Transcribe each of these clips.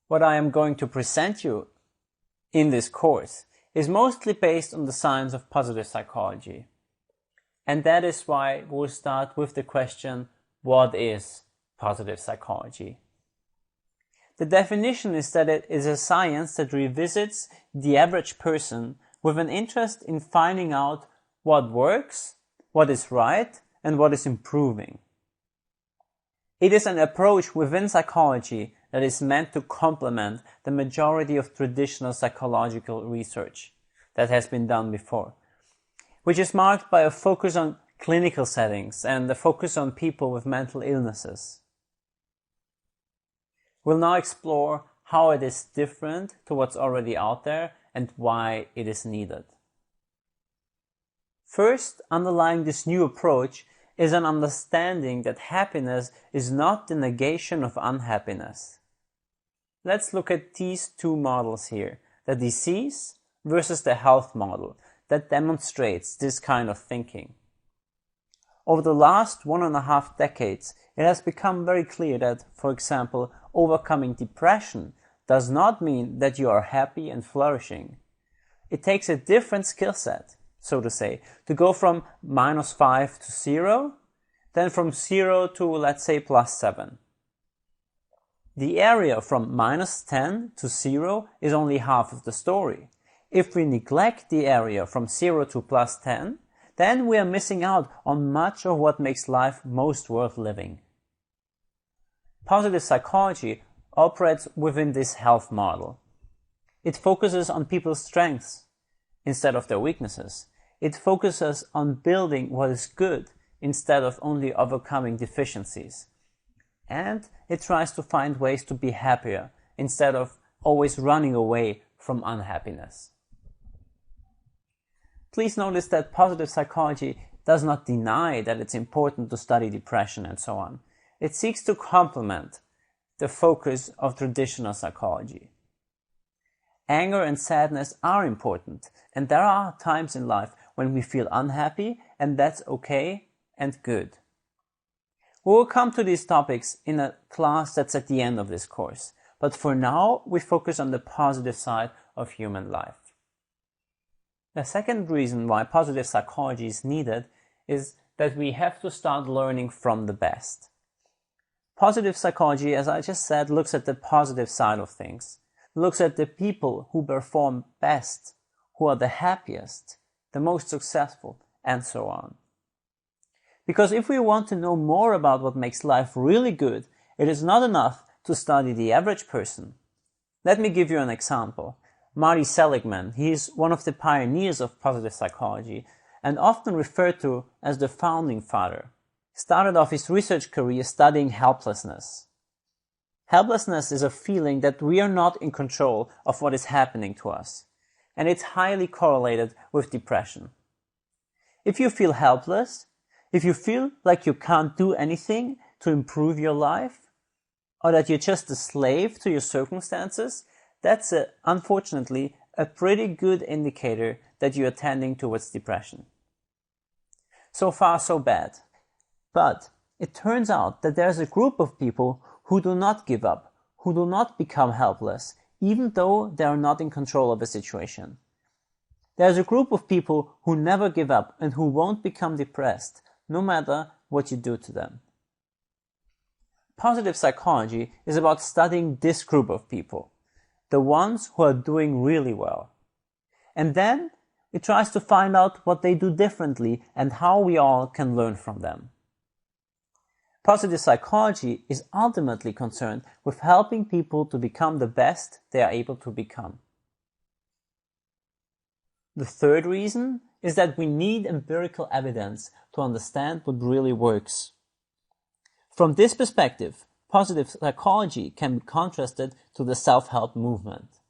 What I am going to present you in this course is mostly based on the science of positive psychology. And that is why we'll start with the question, what is positive psychology? The definition is that it is a science that revisits the average person with an interest in finding out what works, what is right, and what is improving. It is an approach within psychology that is meant to complement the majority of traditional psychological research that has been done before, which is marked by a focus on clinical settings and a focus on people with mental illnesses. We'll now explore how it is different to what's already out there and why it is needed. First, underlying this new approach is an understanding that happiness is not the negation of unhappiness. Let's look at these two models here, the disease versus the health model, that demonstrates this kind of thinking. Over the last 1.5 decades, it has become very clear that, for example, overcoming depression does not mean that you are happy and flourishing. It takes a different skill set, so to say, to go from -5 to 0, then from 0 to, let's say, +7. The area from -10 to 0 is only half of the story. If we neglect the area from 0 to +10, then we are missing out on much of what makes life most worth living. Positive psychology operates within this health model. It focuses on people's strengths instead of their weaknesses. It focuses on building what is good instead of only overcoming deficiencies. And it tries to find ways to be happier instead of always running away from unhappiness. Please notice that positive psychology does not deny that it's important to study depression and so on. It seeks to complement the focus of traditional psychology. Anger and sadness are important, and there are times in life when we feel unhappy, and that's okay and good. We will come to these topics in a class that's at the end of this course, but for now we focus on the positive side of human life. The second reason why positive psychology is needed is that we have to start learning from the best. Positive psychology, as I just said, looks at the positive side of things, looks at the people who perform best, who are the happiest, the most successful, and so on. Because if we want to know more about what makes life really good, it is not enough to study the average person. Let me give you an example. Marty Seligman, he is one of the pioneers of positive psychology and often referred to as the founding father. Started off his research career studying helplessness. Helplessness is a feeling that we are not in control of what is happening to us, and it's highly correlated with depression. If you feel helpless, if you feel like you can't do anything to improve your life, or that you're just a slave to your circumstances, that's unfortunately a pretty good indicator that you're tending towards depression. So far, so bad. But it turns out that there's a group of people who do not give up, who do not become helpless, even though they are not in control of a situation. There's a group of people who never give up and who won't become depressed, no matter what you do to them. Positive psychology is about studying this group of people, the ones who are doing really well. And then it tries to find out what they do differently and how we all can learn from them. Positive psychology is ultimately concerned with helping people to become the best they are able to become. The third reason is that we need empirical evidence to understand what really works. From this perspective, positive psychology can be contrasted to the self-help movement.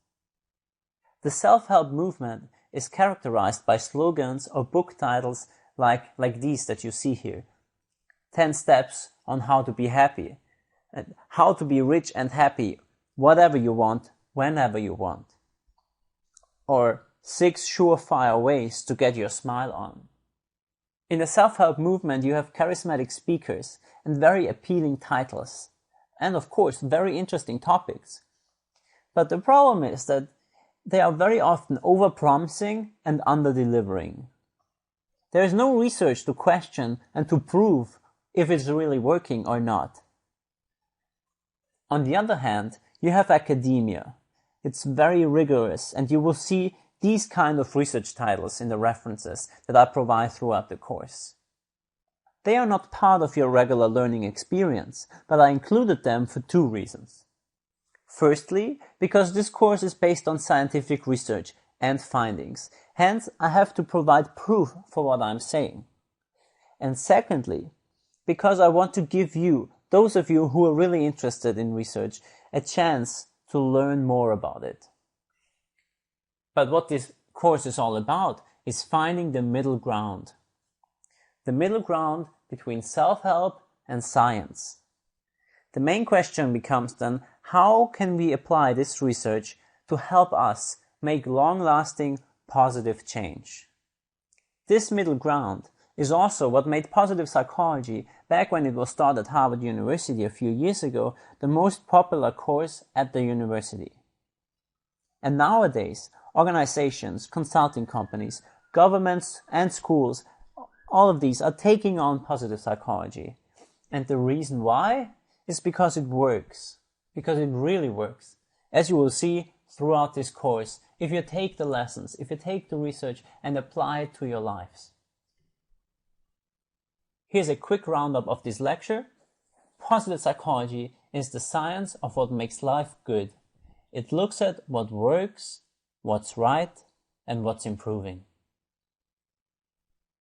The self-help movement is characterized by slogans or book titles like these that you see here. 10 steps on how to be happy, and how to be rich and happy, whatever you want, whenever you want. Or 6 surefire ways to get your smile on. In the self-help movement, you have charismatic speakers and very appealing titles, and of course, very interesting topics. But the problem is that they are very often over-promising and under-delivering. There is no research to question and to prove if it's really working or not. On the other hand, you have academia. It's very rigorous, and you will see these kind of research titles in the references that I provide throughout the course. They are not part of your regular learning experience, but I included them for two reasons. Firstly, because this course is based on scientific research and findings. Hence, I have to provide proof for what I'm saying. And secondly, because I want to give you, those of you who are really interested in research, a chance to learn more about it. But what this course is all about is finding the middle ground. The middle ground between self-help and science. The main question becomes then, how can we apply this research to help us make long-lasting positive change? This middle ground is also what made positive psychology, back when it was taught at Harvard University a few years ago, the most popular course at the university. And nowadays, organizations, consulting companies, governments and schools, all of these are taking on positive psychology. And the reason why is because it works. Because it really works. As you will see throughout this course, if you take the lessons, if you take the research and apply it to your lives. Here's a quick roundup of this lecture. Positive psychology is the science of what makes life good. It looks at what works, what's right, and what's improving.